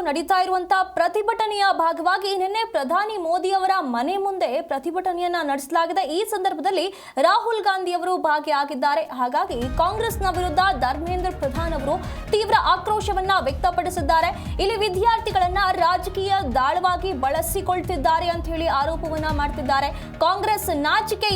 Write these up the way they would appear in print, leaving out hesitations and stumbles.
ನಡೀತಾ ಇರುವಂತಹ ಪ್ರತಿಭಟನೆಯ ಭಾಗವಾಗಿ ನಿನ್ನೆ ಪ್ರಧಾನಿ ಮೋದಿ ಅವರ ಮನೆ ಮುಂದೆ ಪ್ರತಿಭಟನೆಯನ್ನ ನಡೆಸಲಾಗಿದೆ। ಈ ಸಂದರ್ಭದಲ್ಲಿ ರಾಹುಲ್ ಗಾಂಧಿ ಅವರು ಭಾಗಿಯಾಗಿದ್ದಾರೆ। ಹಾಗಾಗಿ ಕಾಂಗ್ರೆಸ್ನ ವಿರುದ್ಧ ಧರ್ಮೇಂದ್ರ ಪ್ರಧಾನ್ ಅವರು ತೀವ್ರ ಆಕ್ರೋಶವನ್ನ ವ್ಯಕ್ತಪಡಿಸಿದ್ದಾರೆ। ಇಲ್ಲಿ ವಿದ್ಯಾರ್ಥಿಗಳನ್ನ ರಾಜಕೀಯ ದಾಳವಾಗಿ ಬಳಸಿಕೊಳ್ತಿದ್ದಾರೆ ಅಂತ ಹೇಳಿ ಆರೋಪವನ್ನ ಮಾಡ್ತಿದ್ದಾರೆ। ಕಾಂಗ್ರೆಸ್ ನಾಚಿಕೆ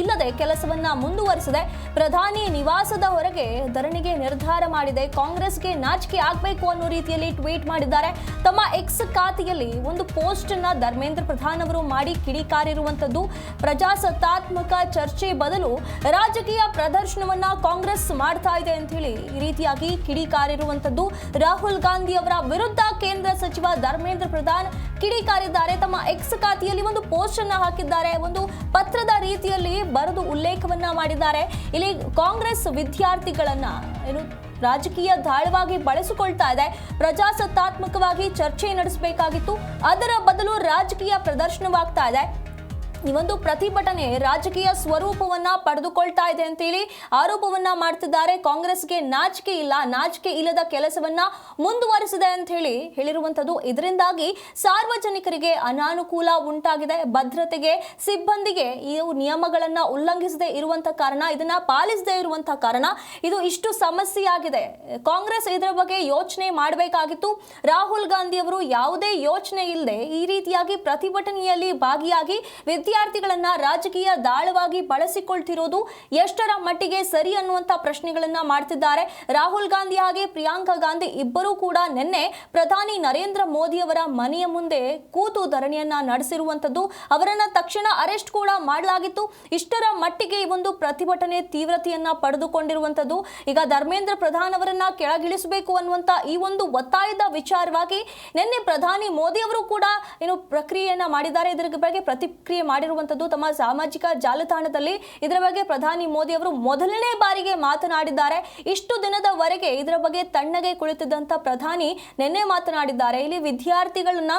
ಇಲ್ಲದೆ ಕೆಲಸವನ್ನ ಮುಂದುವರಿಸಿದೆ। ಪ್ರಧಾನಿ ನಿವಾಸದ ಹೊರಗೆ ಧರಣಿಗೆ ನಿರ್ಧಾರ ಮಾಡಿದೆ। ಕಾಂಗ್ರೆಸ್ಗೆ ನಾಚಿಕೆ ಆಗಬೇಕು ಅನ್ನೋ ರೀತಿಯಲ್ಲಿ ಟ್ವೀಟ್ ಮಾಡಿದ್ದಾರೆ। ತಮ್ಮ ಎಕ್ಸ್ ಖಾತೆಯಲ್ಲಿ ಒಂದು ಪೋಸ್ಟ್ ಅನ್ನ ಧರ್ಮೇಂದ್ರ ಪ್ರಧಾನ್ ಅವರು ಮಾಡಿ ಕಿಡಿಕಾರಿರುವಂತದ್ದು ಪ್ರಜಾಸತ್ತಾತ್ಮಕ ಚರ್ಚೆ ಬದಲು ರಾಜಕೀಯ ಪ್ರದರ್ಶನವನ್ನ ಕಾಂಗ್ರೆಸ್ ಮಾಡ್ತಾ ಇದೆ ಅಂತ ಹೇಳಿ ಈ ರೀತಿಯಾಗಿ ಕಿಡಿಕಾರಿರುವಂತದ್ದು। ರಾಹುಲ್ ಗಾಂಧಿ ಅವರ ವಿರುದ್ಧ ಕೇಂದ್ರ ಸಚಿವ ಧರ್ಮೇಂದ್ರ ಪ್ರಧಾನ್ ಕಿಡಿಕಾರಿದ್ದಾರೆ। ತಮ್ಮ ಎಕ್ಸ್ ಖಾತೆಯಲ್ಲಿ ಒಂದು ಪೋಸ್ಟ್ ಅನ್ನ ಹಾಕಿದ್ದಾರೆ, ಒಂದು ಪತ್ರದ ರೀತಿಯಲ್ಲಿ ಬರೆದು ಉಲ್ಲೇಖವನ್ನ ಮಾಡಿದ್ದಾರೆ। ಇಲ್ಲಿ ಕಾಂಗ್ರೆಸ್ ವಿದ್ಯಾರ್ಥಿಗಳನ್ನ ರಾಜಕೀಯ ದಾಳವಾಗಿ ಬಳಸಿಕೊಳ್ತಾ ಇದೆ। ಪ್ರಜಾಸತ್ತಾತ್ಮಕವಾಗಿ ಚರ್ಚೆ ನಡೆಸಬೇಕಾಗಿತ್ತು, ಅದರ ಬದಲು ರಾಜಕೀಯ ಪ್ರದರ್ಶನವಾಗ್ತಾ ಇದೆ। ಈ ಒಂದು ಪ್ರತಿಭಟನೆ ರಾಜಕೀಯ ಸ್ವರೂಪವನ್ನ ಪಡೆದುಕೊಳ್ತಾ ಇದೆ ಅಂತ ಹೇಳಿ ಆರೋಪವನ್ನ ಮಾಡ್ತಿದ್ದಾರೆ। ಕಾಂಗ್ರೆಸ್ಗೆ ನಾಚಿಕೆ ಇಲ್ಲದ ಕೆಲಸವನ್ನ ಮುಂದುವರಿಸಿದೆ ಅಂತ ಹೇಳಿರುವಂತದ್ದು। ಇದರಿಂದಾಗಿ ಸಾರ್ವಜನಿಕರಿಗೆ ಅನಾನುಕೂಲ ಉಂಟಾಗಿದೆ। ಭದ್ರತೆಗೆ ಸಿಬ್ಬಂದಿಗೆ ಈ ನಿಯಮಗಳನ್ನ ಉಲ್ಲಂಘಿಸದೇ ಇರುವಂತ ಕಾರಣ, ಇದನ್ನ ಪಾಲಿಸದೇ ಇರುವಂತ ಕಾರಣ ಇದು ಇಷ್ಟು ಸಮಸ್ಯೆ ಆಗಿದೆ। ಕಾಂಗ್ರೆಸ್ ಇದರ ಬಗ್ಗೆ ಯೋಚನೆ ಮಾಡಬೇಕಾಗಿತ್ತು। ರಾಹುಲ್ ಗಾಂಧಿ ಅವರು ಯಾವುದೇ ಯೋಚನೆ ಇಲ್ಲದೆ ಈ ರೀತಿಯಾಗಿ ಪ್ರತಿಭಟನೆಯಲ್ಲಿ ಭಾಗಿಯಾಗಿ ವಿದ್ಯಾರ್ಥಿಗಳನ್ನ ರಾಜಕೀಯ ದಾಳವಾಗಿ ಬಳಸಿಕೊಳ್ತಿರೋದು ಎಷ್ಟರ ಮಟ್ಟಿಗೆ ಸರಿ ಅನ್ನುವಂತ ಪ್ರಶ್ನೆಗಳನ್ನ ಮಾಡ್ತಿದ್ದಾರೆ। ರಾಹುಲ್ ಗಾಂಧಿ ಹಾಗೆ ಪ್ರಿಯಾಂಕಾ ಗಾಂಧಿ ಇಬ್ಬರೂ ಕೂಡ ನಿನ್ನೆ ಪ್ರಧಾನಿ ನರೇಂದ್ರ ಮೋದಿ ಅವರ ಮನೆಯ ಮುಂದೆ ಕೂತು ಧರಣಿಯನ್ನ ನಡೆಸಿರುವಂತದ್ದು, ಅವರನ್ನ ತಕ್ಷಣ ಅರೆಸ್ಟ್ ಕೂಡ ಮಾಡಲಾಗಿತ್ತು। ಇಷ್ಟರ ಮಟ್ಟಿಗೆ ಈ ಒಂದು ಪ್ರತಿಭಟನೆ ತೀವ್ರತೆಯನ್ನ ಪಡೆದುಕೊಂಡಿರುವಂತದ್ದು। ಈಗ ಧರ್ಮೇಂದ್ರ ಪ್ರಧಾನ್ ಅವರನ್ನ ಕೆಳಗಿಳಿಸಬೇಕು ಅನ್ನುವಂತ ಈ ಒಂದು ಒತ್ತಾಯದ ವಿಚಾರವಾಗಿ ನಿನ್ನೆ ಪ್ರಧಾನಿ ಮೋದಿ ಅವರು ಕೂಡ ಪ್ರಕ್ರಿಯೆಯನ್ನ ಮಾಡಿದ್ದಾರೆ। ಇದರ ಬಗ್ಗೆ ಪ್ರತಿಕ್ರಿಯೆ ಮಾಡಿರುವಂತದ್ದು ತಮ್ಮ ಸಾಮಾಜಿಕ ಜಾಲತಾಣದಲ್ಲಿ ಇದರ ಬಗ್ಗೆ ಪ್ರಧಾನಿ ಮೋದಿ ಅವರು ಮೊದಲನೇ ಬಾರಿಗೆ ಮಾತನಾಡಿದ್ದಾರೆ। ಇಷ್ಟು ದಿನದವರೆಗೆ ಇದರ ಬಗ್ಗೆ ತಣ್ಣಗೆ ಕುಳಿತಿದ್ದಂತ ಪ್ರಧಾನಿ ನಿನ್ನೆ ಮಾತನಾಡಿದ್ದಾರೆ। ಇಲ್ಲಿ ವಿದ್ಯಾರ್ಥಿಗಳನ್ನ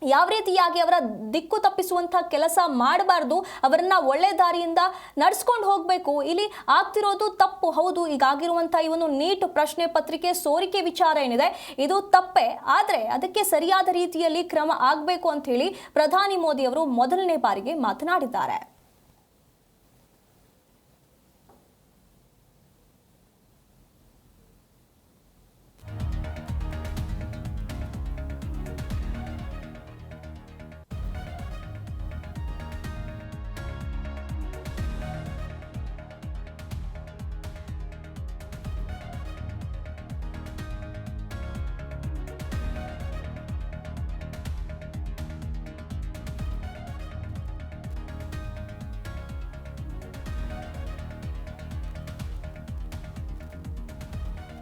ಯಾವ ರೀತಿಯಾಗಿ ಅವರ ದಿಕ್ಕು ತಪ್ಪಿಸುವಂತಹ ಕೆಲಸ ಮಾಡಬಾರ್ದು, ಅವರನ್ನ ಒಳ್ಳೆ ದಾರಿಯಿಂದ ನಡೆಸ್ಕೊಂಡು ಹೋಗಬೇಕು। ಇಲ್ಲಿ ಆಗ್ತಿರೋದು ತಪ್ಪು, ಹೌದು। ಈಗಾಗಿರುವಂತಹ ಈ ಒಂದು ನೀಟ್ ಪ್ರಶ್ನೆ ಪತ್ರಿಕೆ ಸೋರಿಕೆ ವಿಚಾರ ಏನಿದೆ ಇದು ತಪ್ಪೇ, ಆದರೆ ಅದಕ್ಕೆ ಸರಿಯಾದ ರೀತಿಯಲ್ಲಿ ಕ್ರಮ ಆಗಬೇಕು ಅಂತ ಹೇಳಿ ಪ್ರಧಾನಿ ಮೋದಿ ಅವರು ಮೊದಲನೇ ಬಾರಿಗೆ ಮಾತನಾಡಿದ್ದಾರೆ।